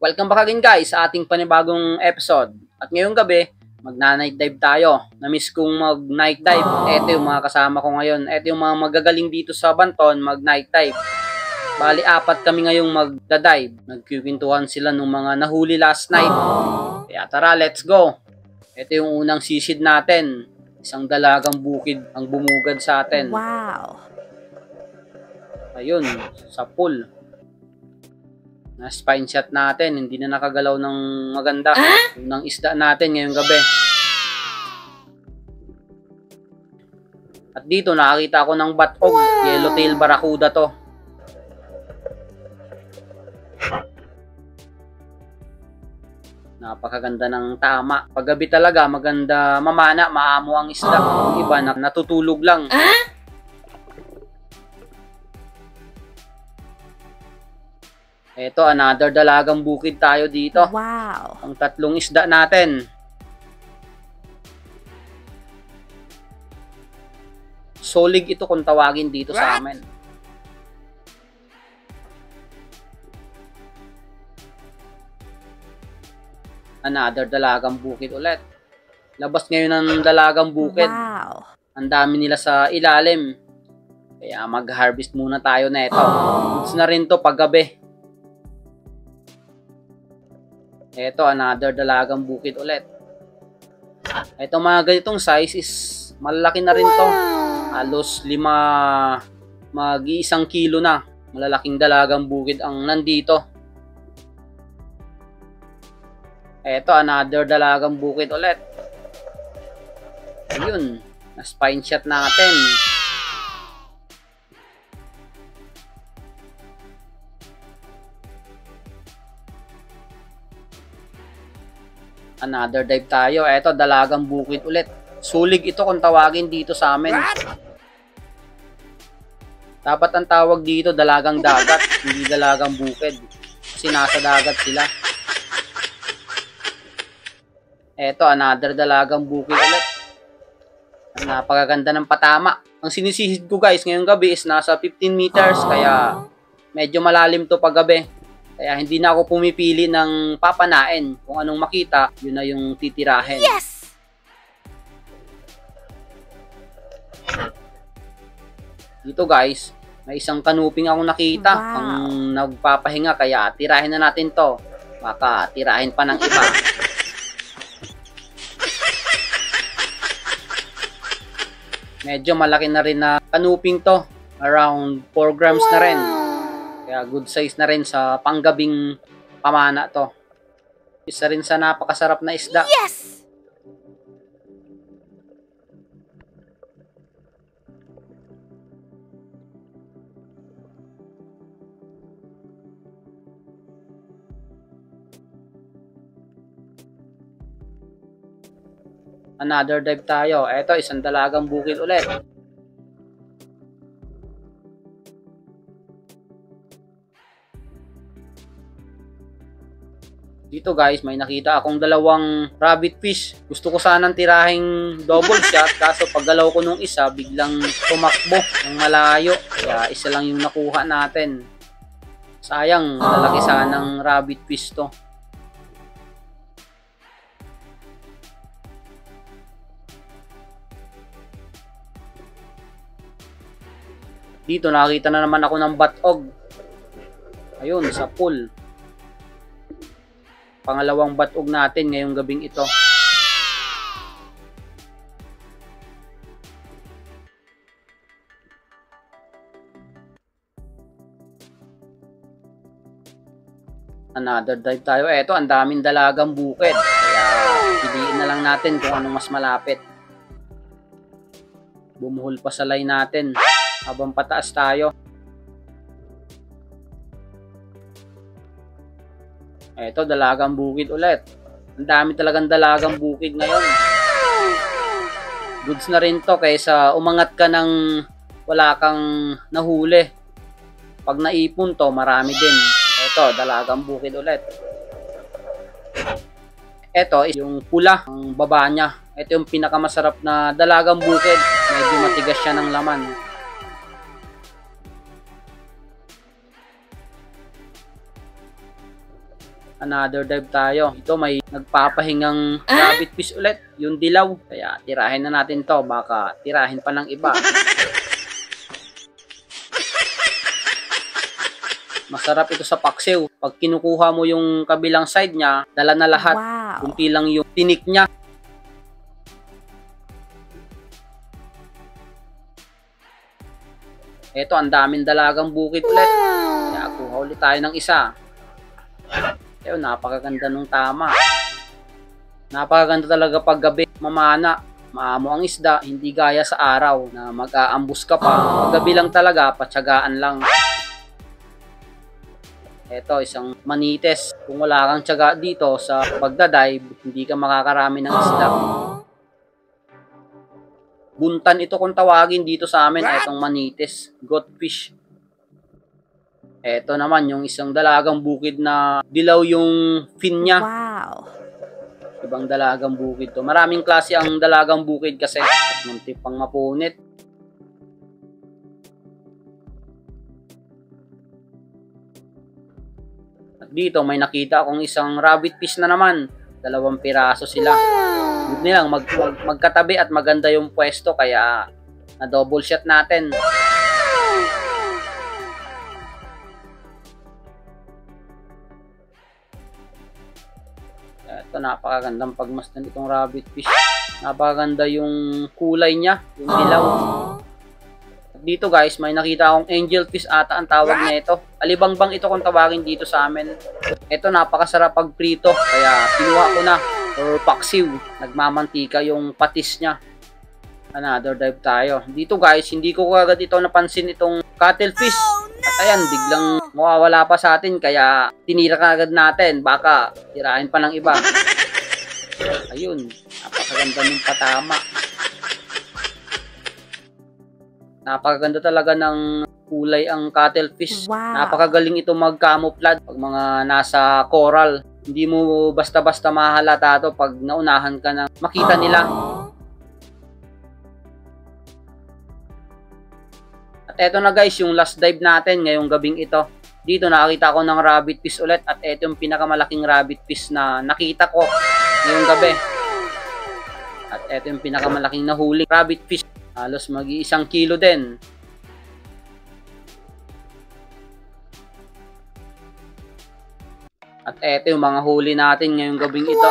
Welcome back again guys sa ating panibagong episode. At ngayong gabi, magna-night dive tayo. Na-miss kong mag-night dive. Ito yung mga kasama ko ngayon. Ito yung mga magagaling dito sa Banton mag-night dive. Bali, 4 kami ngayong magda-dive. Nagkikwentuhan sila ng mga nahuli last night. Kaya tara, let's go. Ito yung unang sisid natin. Isang dalagang bukid ang bumugad sa atin. Wow. Ayun, sa pool. Na spine shot natin, hindi na nakagalaw ng maganda. Yung ng isda natin ngayong gabi. At dito nakakita ako ng batog. Yellowtail barracuda to. Napakaganda ng tama. Paggabi talaga maganda mamana, maamo ang isda. Yung iba natutulog lang. Ito, another dalagang bukid tayo dito. Wow. Ang 3 isda natin. Solig ito kung tawagin dito sa amin. Another dalagang bukid ulit. Labas ngayon ng dalagang bukid. Wow. Ang dami nila sa ilalim. Kaya mag-harvest muna tayo na ito. Goods na rin to paggabi. Ito, another dalagang bukid ulit. Ito mga ganitong size is malaki na rin to. Halos 5, mag-1 kilo na. Malalaking dalagang bukid ang nandito. Ito, another dalagang bukid ulit. Ayun, na-spine shot natin. Another dive tayo. Eto, dalagang bukid ulit. Sulig ito kung tawagin dito sa amin. Dapat ang tawag dito dalagang dagat, hindi dalagang bukid. Kasi nasa dagat sila. Eto, another dalagang bukid ulit. Napakaganda ng patama. Ang sinisihid ko guys ngayong gabi is nasa 15 meters. Kaya medyo malalim to paggabi. Kaya hindi na ako pumipili ng papanain. Kung anong makita, yun na yung titirahin. Yes! Dito guys, may isang kanuping akong nakita. Wow. Ang nagpapahinga, kaya tirahin na natin to. Baka tirahin pa ng iba. Medyo malaki na rin na kanuping to. Around 4 grams na rin. Kaya good size na rin sa panggabing pamana to. Isa rin sa napakasarap na isda. Yes! Another dive tayo. Eto, isang dalagang bukid ulit. Dito guys, may nakita akong 2 rabbit fish. Gusto ko sanang tirahing double shot. Kaso paggalaw ko nung isa, biglang tumakbo ng malayo. Kaya isa lang yung nakuha natin. Sayang, lalaki sanang rabbit fish to. Dito nakita na naman ako ng batog. Ayun, sa pool. Pangalawang batog natin ngayong gabing ito. Another dive tayo. Eto, ang daming dalagang bukid. Kaya piliin na lang natin kung anong mas malapit. Bumuhol pa sa line natin habang pataas tayo. Eto, dalagang bukid ulit. Ang dami talagang dalagang bukid ngayon. Goods na rin to kaysa umangat ka ng wala kang nahuli. Pag naipon to, marami din. Eto, dalagang bukid ulit. Eto, yung pula, ang baba niya. Ito yung pinakamasarap na dalagang bukid. Medyo matigas siya ng laman. Another dive tayo. Ito may nagpapahingang rabbit fish ulit. Yung dilaw. Kaya tirahin na natin to. Baka tirahin pa ng iba. Masarap ito sa paksiw. Pag kinukuha mo yung kabilang side niya, dala na lahat. Wow. Kunti lang yung tinik niya. Ito, ang daming dalagang bukid ulit. Kaya kuha ulit tayo ng isa. Ayun, napakaganda nung tama. Napakaganda talaga pag gabi. Mamana. Maamo ang isda. Hindi gaya sa araw na mag-aambus ka pa. Pag gabi lang talaga, patsagaan lang. Ito, isang manites. Kung wala kang tiyaga dito sa pagdadive, hindi ka makakarami ng isda. Buntan ito kung tawagin dito sa amin. Itong manites. Goldfish. Ito naman, yung isang dalagang bukid na dilaw yung fin niya. Wow. Ibang dalagang bukid to. Maraming klase ang dalagang bukid kasi. At munti pang mapunit. At dito, may nakita akong isang rabbit fish na naman. 2 piraso sila. Good nilang magkatabi at maganda yung pwesto. Kaya, na-double shot natin. Ito, napakagandang pagmasdan itong rabbit fish. Napakaganda yung kulay niya, yung dilaw. At dito guys, may nakita akong angelfish ata ang tawag niya ito. Alibangbang ito kung tawagin dito sa amin. Ito, napakasarap pag prito. Kaya kinuha ko na. Or paksiw. Nagmamantika yung patis niya. Another dive tayo. Dito guys, hindi ko kagad ito napansin itong cuttlefish. At ayan, biglang mawawala pa sa atin. Kaya tinira kagad natin. Baka tirahin pa ng iba. Ayun, napakaganda ng patama. Napakaganda talaga ng kulay ang cuttlefish. Wow. Napakagaling ito mag-camouflage pag mga nasa coral. Hindi mo basta-basta mahalata to pag naunahan ka na makita nila. At eto na guys, yung last dive natin ngayong gabing ito. Dito nakakita ko ng rabbit fish ulit at eto yung pinakamalaking rabbit fish na nakita ko ngayong gabi. At eto yung pinakamalaking nahuli rabbit fish. Halos mag-1 kilo din. At eto yung mga huli natin ngayong gabing ito.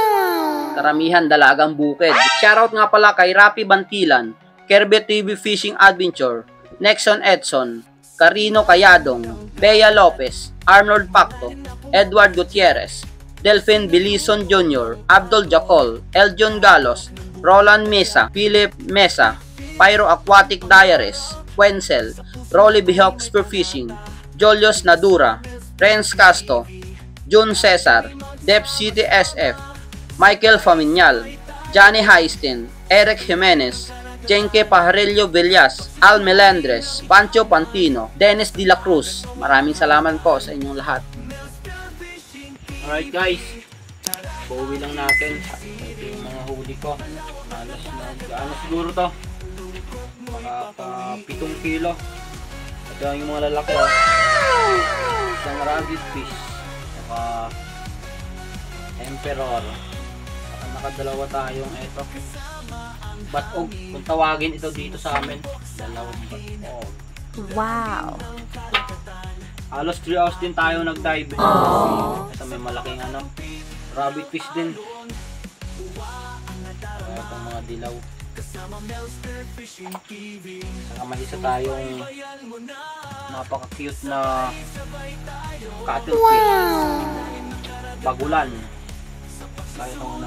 Karamihan dalagang bukid. Shoutout nga pala kay Rapi Bantilan, Kerbet TV Fishing Adventure, Nexon Edson, Carino Cayadong, Bea Lopez, Arnold Pacto, Edward Gutierrez, Delphin Bilison Jr., Abdul Jacol, Eljon Galos, Roland Mesa, Philip Mesa, Pyro Aquatic Diaries, Wenzel, Rolly Bihawk Spearfishing, Jolios Nadura, Renz Casto, Jun Cesar, Dep City SF, Michael Faminal, Johnny Heistin, Eric Jimenez, Jenke Pajarillo Villas, Al Melendres, Pancho Pantino, Dennis De La Cruz. Maraming salamat po sa inyong lahat. Alright guys, bawi lang natin. Ito yung mga huli ko. Ano siguro to? Mga 7 kilo. Ito yung mga lalaki. Isang rabbit fish. Saka emperor. Saka nakadalawa tayong ito. Batog. Kung tawagin ito dito sa amin. 2 batog. Wow. Halos 3 hours din tayo nag-dive. Ito may malaking rabbit fish din. Itong mga dilaw. Saka may isa tayong napaka-cute na cuttlefish. Bagulan. Kaya itong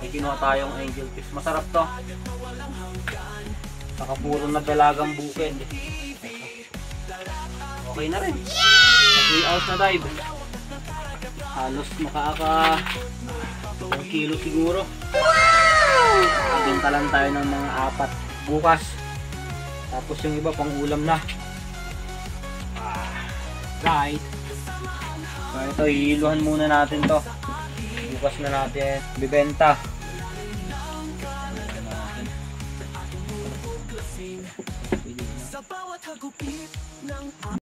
may kinuha tayong angelfish. Masarap to. Saka puro na dalagang bukid. Okay na rin. 3 hours na dive. Halos makaka 1 kilo siguro. Kabinta lang tayo ng mga 4 bukas. Tapos yung iba pang ulam na. Right. So ito, hihiluhan muna natin to. Bukas na natin bibenta.